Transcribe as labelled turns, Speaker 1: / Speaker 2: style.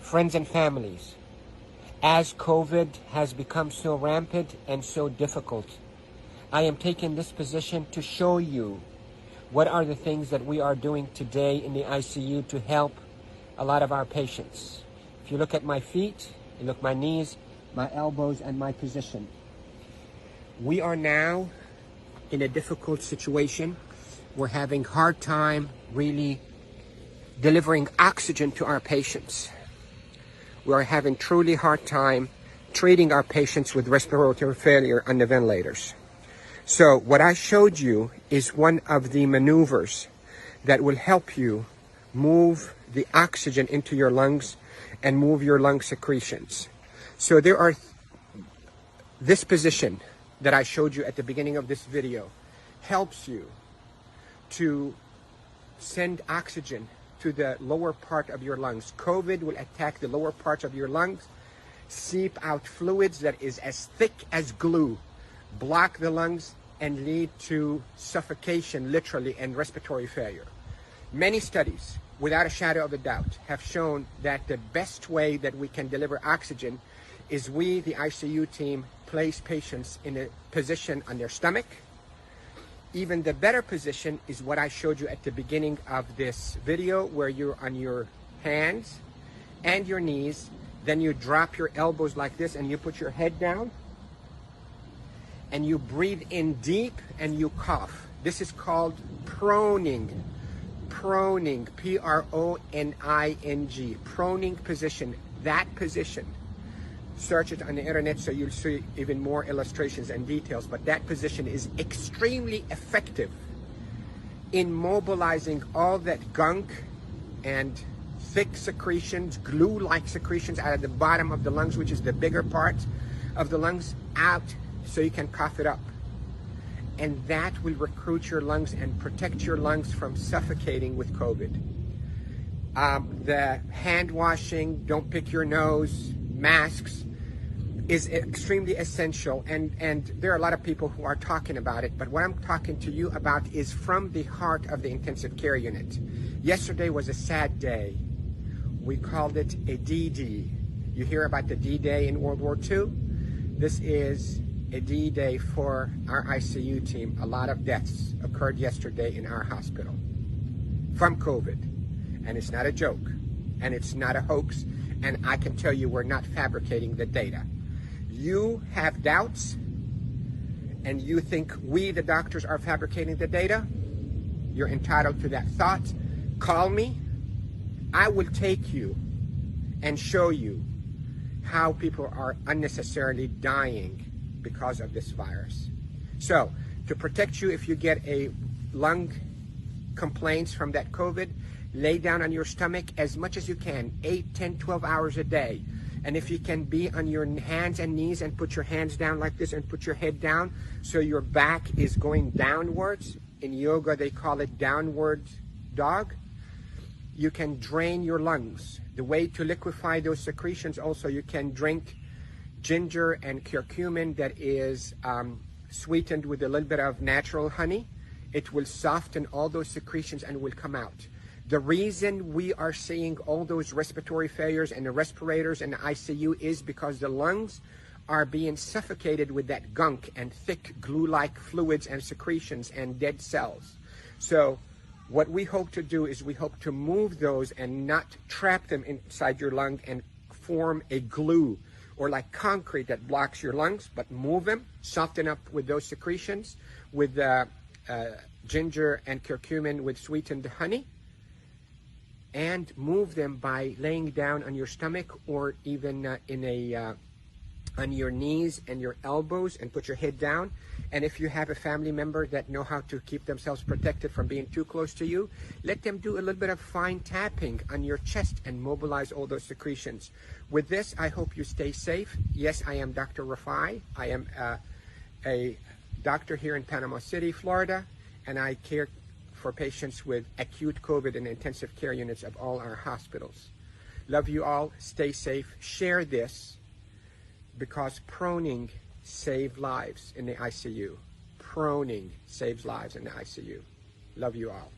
Speaker 1: Friends and families, as COVID has become so rampant and so difficult, I am taking this position to show you what are the things that we are doing today in the ICU to help a lot of our patients. If you look at my feet, you look at my knees, my elbows, and my position. We are now in a difficult situation. We're having a hard time really delivering oxygen to our patients. We are having truly hard time treating our patients with respiratory failure on the ventilators. So what I showed you is one of the maneuvers that will help you move the oxygen into your lungs and move your lung secretions. So there are this position that I showed you at the beginning of this video helps you to send oxygen to the lower part of your lungs. COVID will attack the lower parts of your lungs, seep out fluids that is as thick as glue, block the lungs, and lead to suffocation, literally, and respiratory failure. Many studies, without a shadow of a doubt, have shown that the best way that we can deliver oxygen is we, the ICU team, place patients in a position on their stomach. Even the better position is what I showed you at the beginning of this video, where you're on your hands and your knees, then you drop your elbows like this and you put your head down and you breathe in deep and you cough. This is called proning. Proning, P-R-O-N-I-N-G, proning position. That position, search it on the internet so you'll see even more illustrations and details, but that position is extremely effective in mobilizing all that gunk and thick secretions, glue-like secretions out of the bottom of the lungs, which is the bigger part of the lungs, out so you can cough it up. And that will recruit your lungs and protect your lungs from suffocating with COVID. The hand washing, don't pick your nose, masks is extremely essential, and there are a lot of people who are talking about it, but what I'm talking to you about is from the heart of the intensive care unit. Yesterday was a sad day. We called it a D-Day. You hear about the D-Day in World War II? This is a D-Day for our ICU team. A lot of deaths occurred yesterday in our hospital from COVID, and it's not a joke, and it's not a hoax, and I can tell you we're not fabricating the data. You have doubts, and you think we, the doctors, are fabricating the data. You're entitled to that thought. Call me. I will take you and show you how people are unnecessarily dying because of this virus. So, to protect you if you get a lung complaints from that COVID, lay down on your stomach as much as you can, 8, 10, 12 hours a day. And if you can be on your hands and knees and put your hands down like this and put your head down so your back is going downwards. In yoga, they call it downward dog. You can drain your lungs. The way to liquefy those secretions also, you can drink ginger and curcumin that is sweetened with a little bit of natural honey. It will soften all those secretions and will come out. The reason we are seeing all those respiratory failures and the respirators and the ICU is because the lungs are being suffocated with that gunk and thick glue-like fluids and secretions and dead cells. So what we hope to do is we hope to move those and not trap them inside your lung and form a glue or like concrete that blocks your lungs, but move them, soften up with those secretions with ginger and curcumin with sweetened honey, and move them by laying down on your stomach or even on your knees and your elbows and put your head down. And if you have a family member that know how to keep themselves protected from being too close to you, let them do a little bit of fine tapping on your chest and mobilize all those secretions. With this, I hope you stay safe. Yes, I am Dr. Rafai. I am a doctor here in Panama City, Florida, and I care for patients with acute COVID in intensive care units of all our hospitals. Love you all. Stay safe. Share this because proning saves lives in the ICU. proning saves lives in the ICU. Love you all.